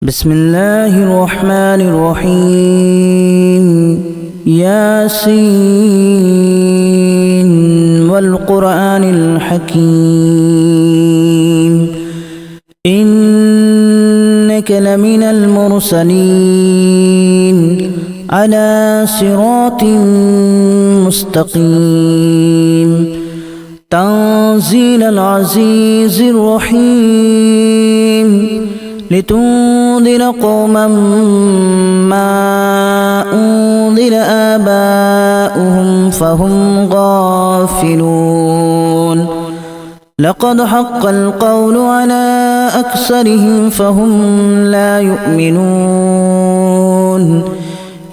بسم الله الرحمن الرحيم ياسين والقرآن الحكيم إنك لمن المرسلين على صراط مستقيم تنزيل العزيز الرحيم لتنذر قوما ما أنذر آباؤهم فهم غافلون لقد حق القول على أكثرهم فهم لا يؤمنون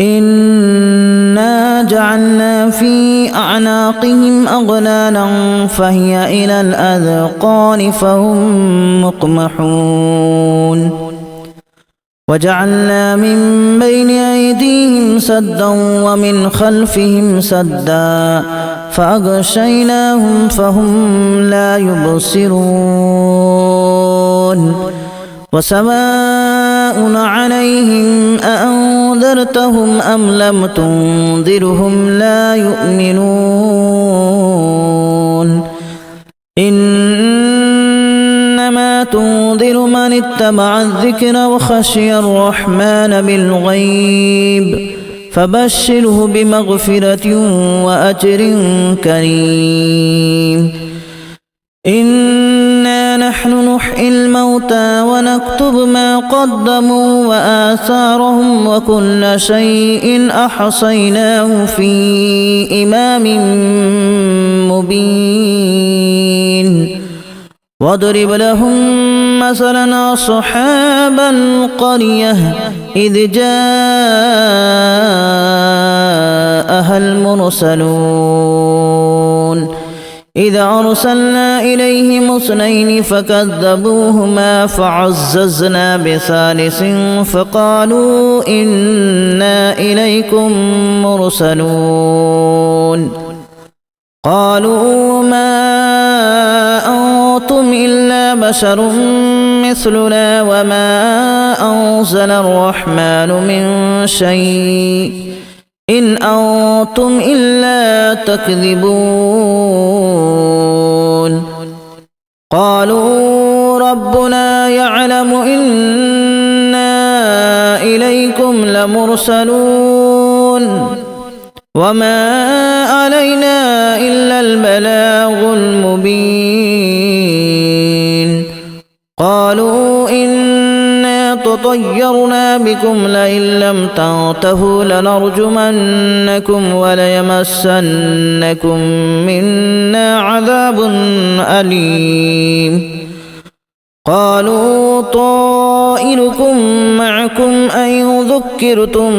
إنا جعلنا في أعناقهم أغلالا فهي إلى الأذقان فهم مقمحون وجعلنا من بين أيديهم سدا ومن خلفهم سدا فأغشيناهم فهم لا يبصرون وسواء عليهم أأنذرتهم أم لم تنذرهم لا يؤمنون إنما تنذر من اتبع الذكر وخشي الرحمن بالغيب فبشره بمغفرة وأجر كريم إنا نحن نحيي الموتى ونكتب ما قدموا وآثارهم وكل شيء أحصيناه في إمام مبين واضرب لهم مثلا أصحاب القرية إذ جاءها المرسلون إذا أرسلنا إليهم اثنين فكذبوهما فعززنا بثالث فقالوا إنا إليكم مرسلون قالوا ما أنتم إلا بشر مثلنا وما أنزل الرحمن من شيء إن أنتم إلا تكذبون قالوا ربنا يعلم إنا إليكم لمرسلون وما علينا إلا البلاغ المبين قالوا إنا تطيرنا بكم لئن لم تنتهوا لنرجمنكم وليمسنكم منا عذاب أليم قالوا طائركم معكم أن ذكرتم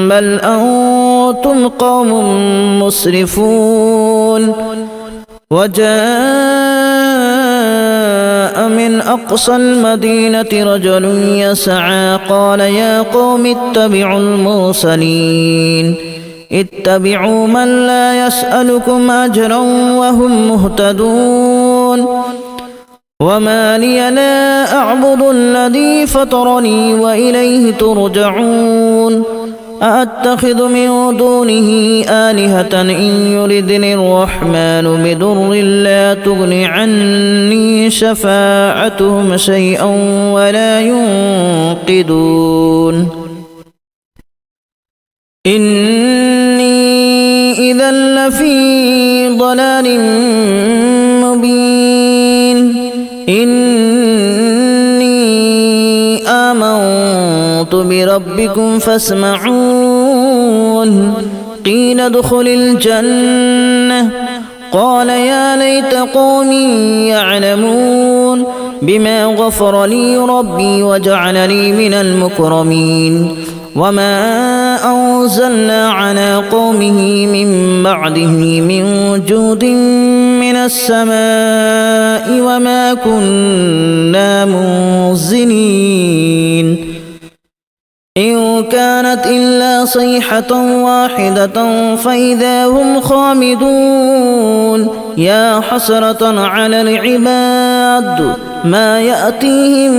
بل أنتم قوم مسرفون وجاء من أقصى المدينة رجل يسعى قال يا قوم اتبعوا المرسلين اتبعوا من لا يسألكم أجرا وهم مهتدون وما لي لا أعبد الذي فطرني وإليه ترجعون أأتخذ من دونه آلهة إن يردني الرحمن بضر لا تغن عني شفاعتهم شيئا ولا ينقذون إني إذا لفي ضلال مبين إني آمنت بربكم فاسمعون قيل ادخل الجنة قال يا ليت قومي يعلمون بما غفر لي ربي وجعلني من المكرمين وما أنزلنا على قومه من بعده من جود من السماء وما كنا منزلين إن كانت إلا صيحة واحدة فإذا هم خامدون يا حسرة على العباد ما يأتيهم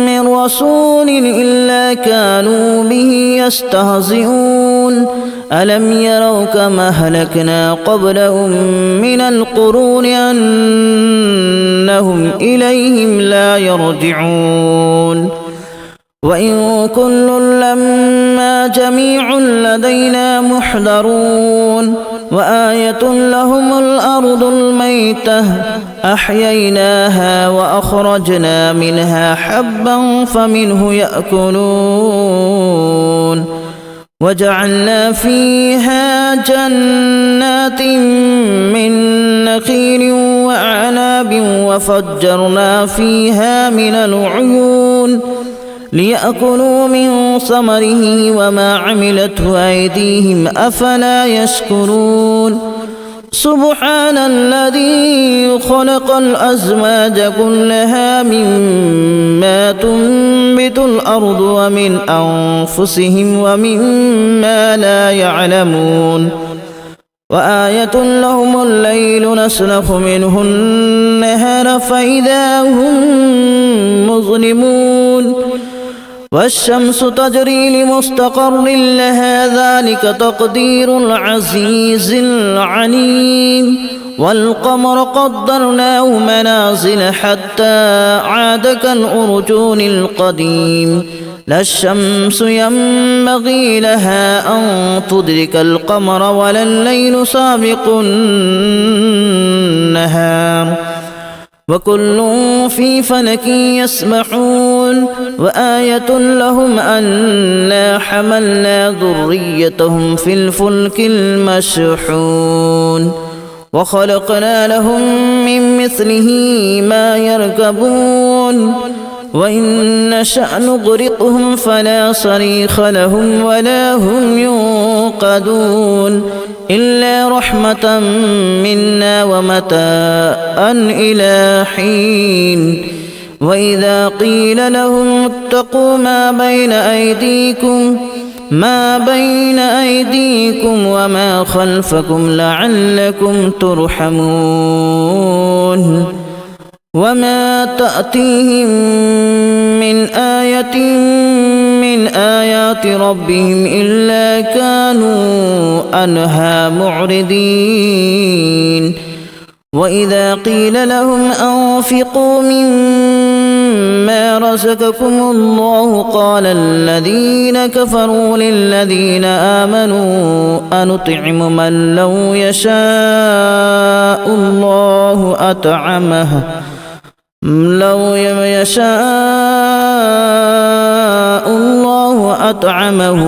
من رسول إلا كانوا به يستهزئون ألم يروا كما أهلكنا قبلهم من القرون أنهم إليهم لا يرجعون وإن كل لما جميع لدينا محضرون وآية لهم الأرض الميتة أحييناها وأخرجنا منها حبا فمنه يأكلون وجعلنا فيها جنات من نخيل وأعناب وفجرنا فيها من العيون ليأكلوا من ثمره وما عملته أيديهم أفلا يشكرون سبحان الذي خلق الأزواج كلها مما تنبت الأرض ومن أنفسهم ومما لا يعلمون وآية لهم الليل نسلخ منه النهار فإذا هم مظلمون والشمس تجري لمستقر لها ذلك تقدير العزيز العليم والقمر قدرناه منازل حتى عاد كالأرجون القديم لا الشمس ينبغي لها أن تدرك القمر ولا الليل سابق النهار وكل في فلك يسبحون وآية لهم أنا حملنا ذريتهم في الفلك المشحون وخلقنا لهم من مثله ما يركبون وإن نشأ نغرقهم فلا صريخ لهم ولا هم ينقذون إلا رحمة منا ومتاعا إلى حين وإذا قيل لهم اتقوا ما بين أيديكم وما خلفكم لعلكم ترحمون وما تأتيهم من آية من آيات ربهم إلا كانوا عنها معرضين وإذا قيل لهم أنفقوا مما رزقكم الله قال الذين كفروا للذين آمنوا أنطعم من لو يشاء الله أطعمه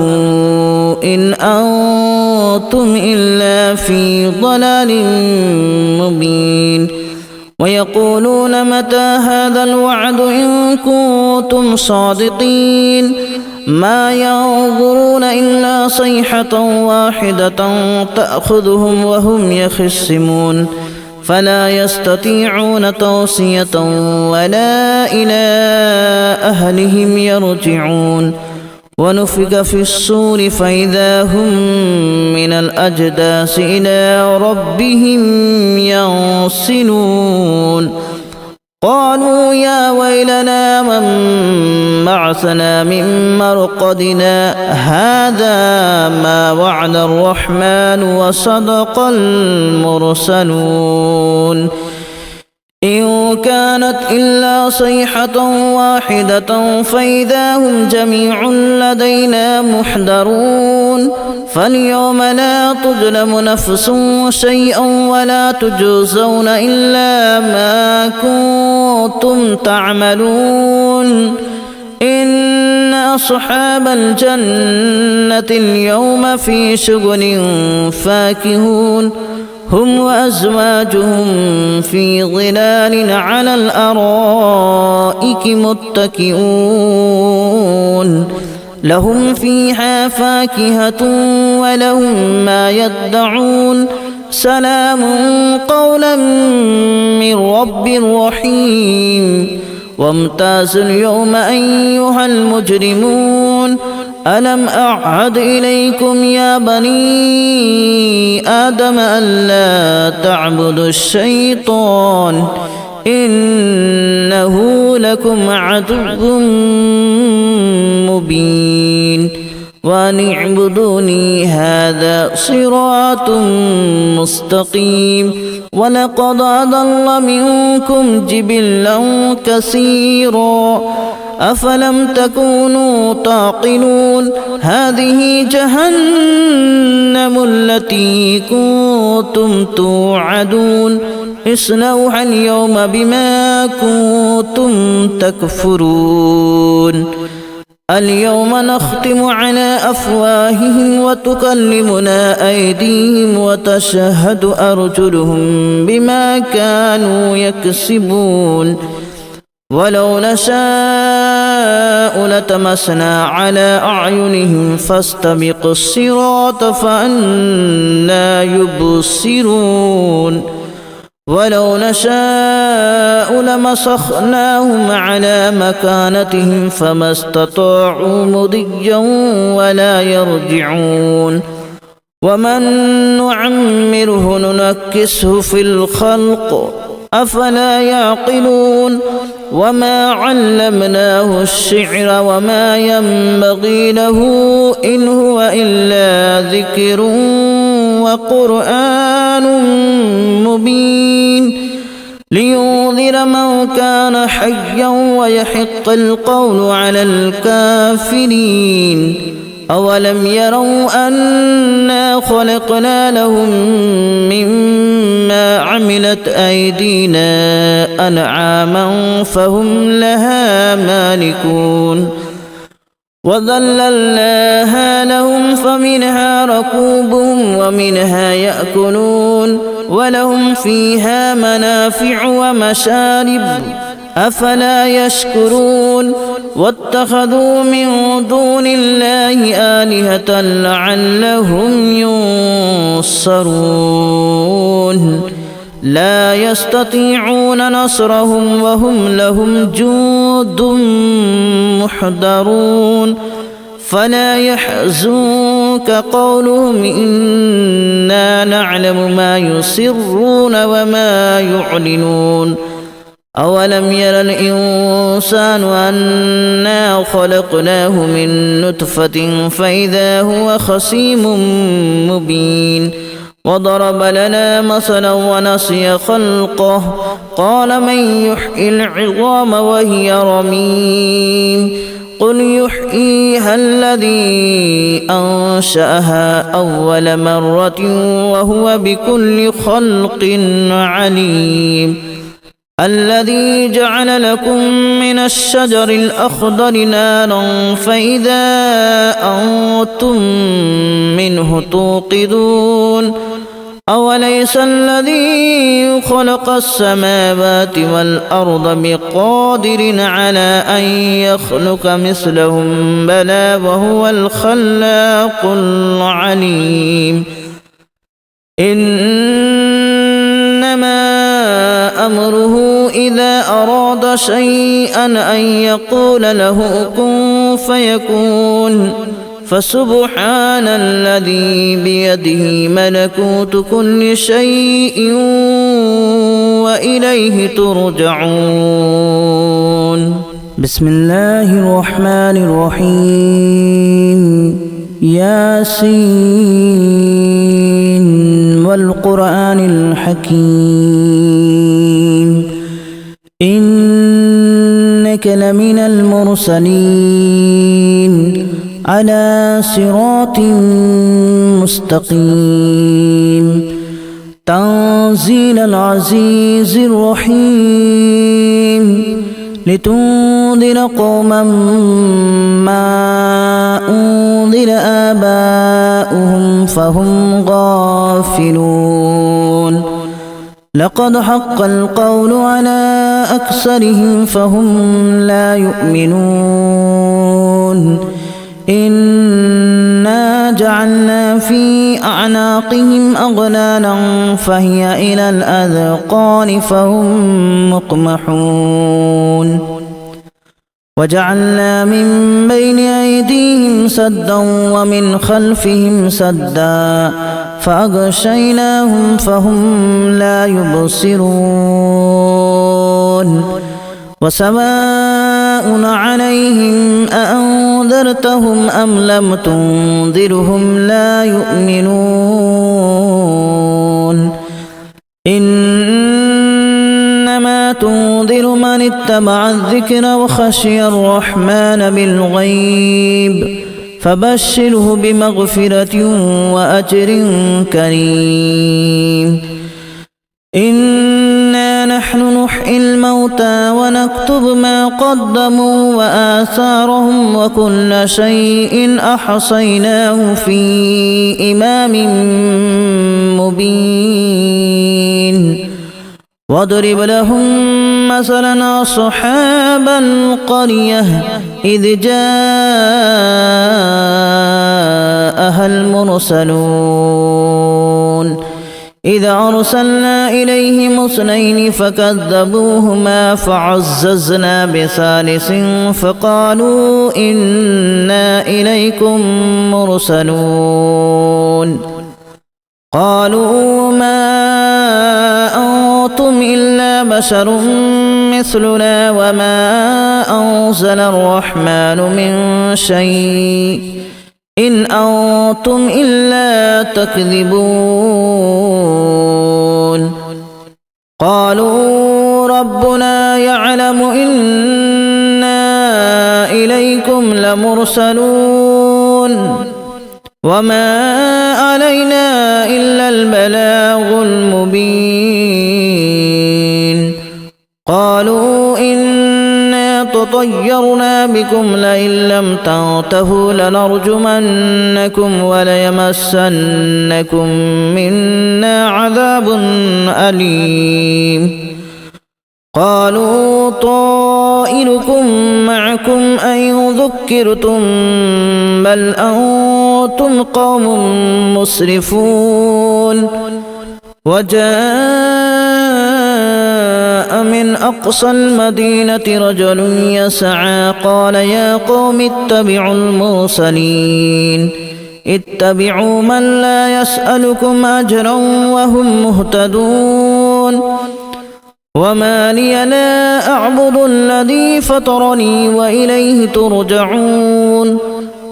إن أنتم إلا في ضلال مبين ويقولون متى هذا الوعد إن كنتم صادقين ما ينظرون إلا صيحة واحدة تأخذهم وهم يخصمون فلا يستطيعون توصية ولا إلى أهلهم يرجعون ونفخ في الصور فإذا هم من الأجداث إلى ربهم ينسلون قالوا يا ويلنا من بعثنا من مرقدنا هذا ما وعد الرحمن وصدق المرسلون إن كانت إلا صيحة واحدة فإذا هم جميع لدينا محضرون فاليوم لا تظلم نفس شيئا ولا تجزون إلا ما كنتم تعملون إن أصحاب الجنة اليوم في شغل فاكهون هم وأزواجهم في ظلال على الأرائك متكئون لهم فيها فاكهة ولهم ما يدعون سلام قولا من رب رحيم وامتازوا اليوم أيها المجرمون ألم أعهد إليكم يا بني آدم ألا تعبدوا الشيطان إنه لكم عدو مبين وأن اعبدوني هذا صراط مستقيم ولقد أضل منكم جبلا كثيرا أفلم تكونوا تعقلون هذه جهنم التي كنتم توعدون اصلوها اليوم بما كنتم تكفرون اليوم نختم على أفواههم وتكلمنا أيديهم وتشهد أرجلهم بما كانوا يكسبون ولو نشاء لتمسنا على أعينهم فاستبقوا الصراط فأنى يبصرون ولو نشاء لمسخناهم على مكانتهم فما استطاعوا مضيا ولا يرجعون ومن نعمره ننكسه في الخلق أفلا يعقلون وما علمناه الشعر وما ينبغي له إن هو إلا ذكر وقرآن مبين لينذر من كان حيا ويحق القول على الكافرين أولم يروا أنا خلقنا لهم مما عملت أيدينا أنعاما فهم لها مالكون وذللناها لهم فمنها ركوبهم ومنها يأكلون ولهم فيها منافع ومشارب أفلا يشكرون واتخذوا من دون الله آلهة لعلهم ينصرون لا يستطيعون نصرهم وهم لهم جند محضرون فلا يحزنك قولهم إنا نعلم ما يسرون وما يعلنون أولم ير الإنسان أنا خلقناه من نطفة فإذا هو خصيم مبين وضرب لنا مثلا ونسي خلقه قال من يحيي العظام وهي رميم قل يحييها الذي أنشأها أول مرة وهو بكل خلق عليم الذي جعل لكم من الشجر الأخضر نارا فإذا أنتم منه توقدون أوليس الذي خلق السماوات والأرض بقادر على أن يخلق مثلهم بلى وهو الخلاق العليم إنما أمره إذا أراد شيئا أن يقول له كن فيكون فسبحان الذي بيده ملكوت كل شيء وإليه ترجعون بسم الله الرحمن الرحيم ياسين والقرآن الحكيم إنك لمن المرسلين على صراط مستقيم تنزيل العزيز الرحيم لتنذر قوما ما أنذر آباؤهم فهم غافلون لقد حق القول على أكثرهم فهم لا يؤمنون إنا جعلنا في أعناقهم أغلالا فهي إلى الأذقان فهم مقمحون وجعلنا من بين أيديهم سدا ومن خلفهم سدا فأغشيناهم فهم لا يبصرون وسواء عليهم أأنذرتهم أم لم تنذرهم لا يؤمنون إنما تنذر من اتبع الذكر وخشي الرحمن بالغيب فبشره بمغفرة وأجر كريم إنا نحن نحيي الموتى ونكتب ما قدموا وآثارهم وكل شيء أحصيناه في إمام مبين واضرب لهم مثلا أصحاب القرية إذ جاءها المرسلون إذ أرسلنا إليهم اثنين فكذبوهما فعززنا بثالث فقالوا إنا إليكم مرسلون قالوا ما أنتم إلا بشر مثلنا وما أنزل الرحمن من شيء إن أنتم إلا تكذبون قالوا ربنا يعلم إنا إليكم لمرسلون وما علينا إلا البلاغ المبين قالوا إنا تطيرنا بكم لئن لم تنتهوا لنرجمنكم وليمسنكم منا عذاب أليم قالوا طائركم معكم أن ذكرتم بل أنتم قوم مسرفون وجاء من أقصى المدينة رجل يسعى قال يا قوم اتبعوا المرسلين اتبعوا من لا يسألكم أجرا وهم مهتدون وما لي لا أعبد الذي فطرني وإليه ترجعون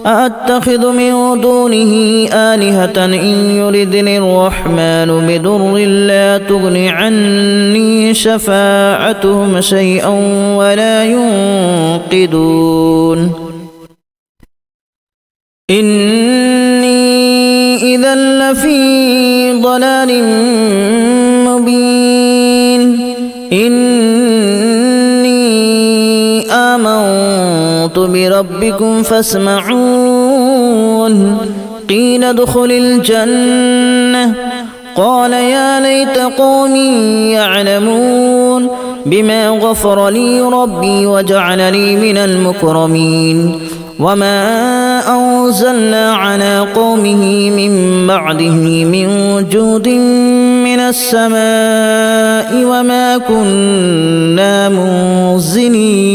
أأتخذ من دونه آلهة إن يردني الرحمن بضر لا تغن عني شفاعتهم شيئا ولا ينقذون إني إذا لفي ضلال مبين إني آمنت بربكم فاسمعون قيل ادخل الجنة قال يا ليت قومي يعلمون بما غفر لي ربي وجعلني من المكرمين وما أنزلنا على قومه من بعده من جود من السماء وما كنا منزلين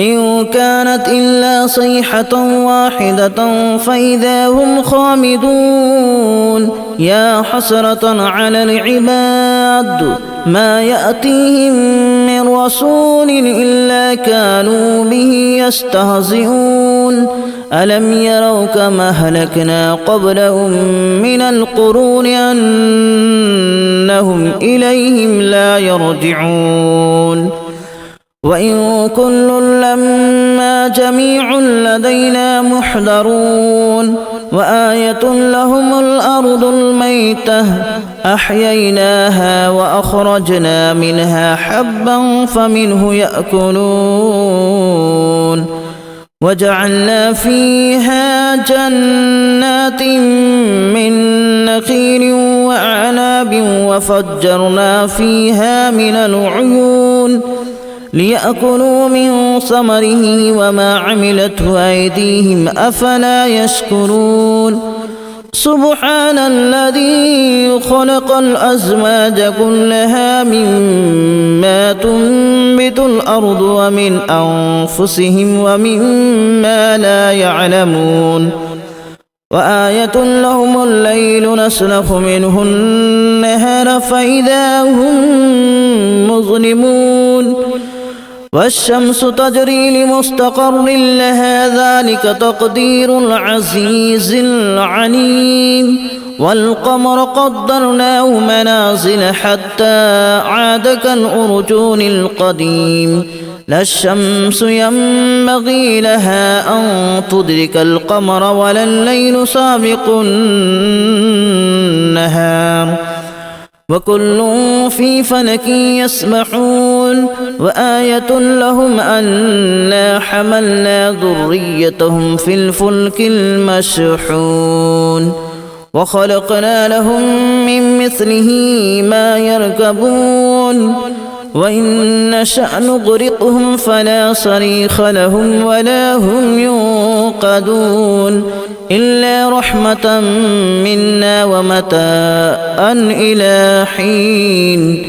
إن كانت إلا صيحة واحدة فإذا هم خامدون يا حسرة على العباد ما يأتيهم من رسول إلا كانوا به يستهزئون ألم يروا كما أهلكنا قبلهم من القرون أنهم إليهم لا يرجعون وإن كل لما جميع لدينا محضرون وآية لهم الأرض الميتة أحييناها وأخرجنا منها حبا فمنه يأكلون وجعلنا فيها جنات من نخيل وأعناب وفجرنا فيها من العيون ليأكلوا من ثمره وما عملته أيديهم أفلا يشكرون سبحان الذي خلق الأزواج كلها مما تنبت الأرض ومن أنفسهم ومما لا يعلمون وآية لهم الليل نسلخ منه النهار فإذا هم مظلمون والشمس تجري لمستقر لها ذلك تقدير العزيز العليم والقمر قدرناه منازل حتى عاد كالأرجون القديم لا الشمس ينبغي لها أن تدرك القمر ولا الليل سابق النهار وكل في فلك يسبحون وآية لهم أنا حملنا ذريتهم في الفلك المشحون وخلقنا لهم من مثله ما يركبون وإن نشأ نغرقهم فلا صريخ لهم ولا هم ينقذون إلا رحمة منا ومتاعا إلى حين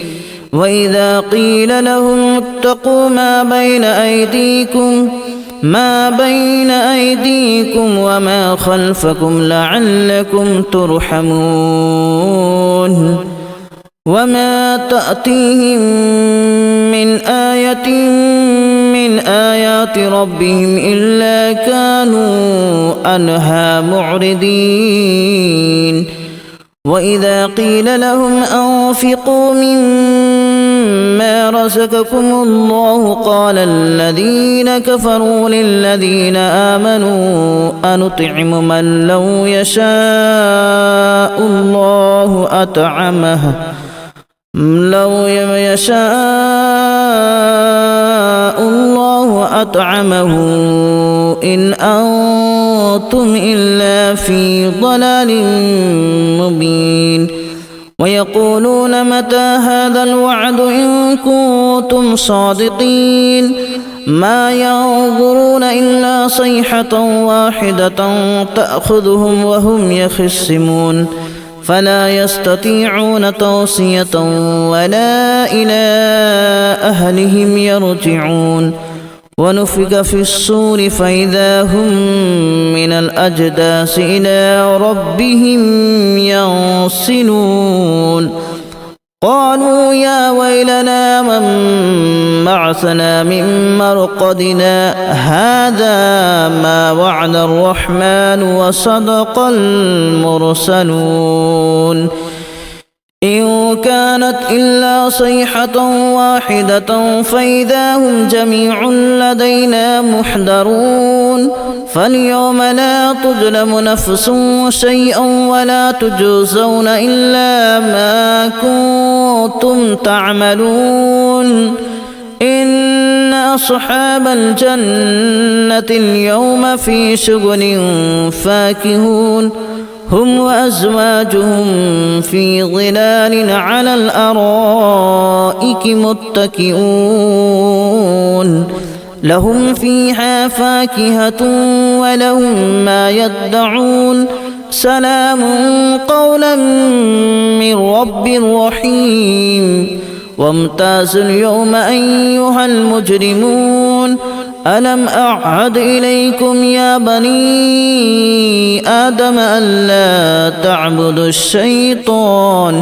وإذا قيل لهم اتقوا ما بين أيديكم وما خلفكم لعلكم ترحمون وما تأتيهم من آية من آيات ربهم إلا كانوا عنها معرضين وإذا قيل لهم أنفقوا مما رزقكم الله قال الذين كفروا للذين آمنوا أنطعم من لو يشاء الله أطعمه إن أنتم إلا في ضلال مبين ويقولون متى هذا الوعد إن كنتم صادقين ما ينظرون إلا صيحة واحدة تأخذهم وهم يخصمون فلا يستطيعون توصية ولا إلى أهلهم يرجعون ونفخ في الصور فإذا هم من الأجداث إلى ربهم ينسلون قالوا يا ويلنا من بعثنا من مرقدنا هذا ما وعد الرحمن وصدق المرسلون إن كانت إلا صيحة واحدة فإذا هم جميع لدينا محضرون فاليوم لا تظلم نفس شيئا ولا تجزون إلا ما كنتم تعملون إن أصحاب الجنة اليوم في شغل فاكهون هم وأزواجهم في ظلال على الأرائك متكئون لهم فيها فاكهة ولهم ما يدعون سلام قولا من رب رحيم وامتازوا اليوم أيها المجرمون ألم أعهد إليكم يا بني آدم ألا تعبدوا الشيطان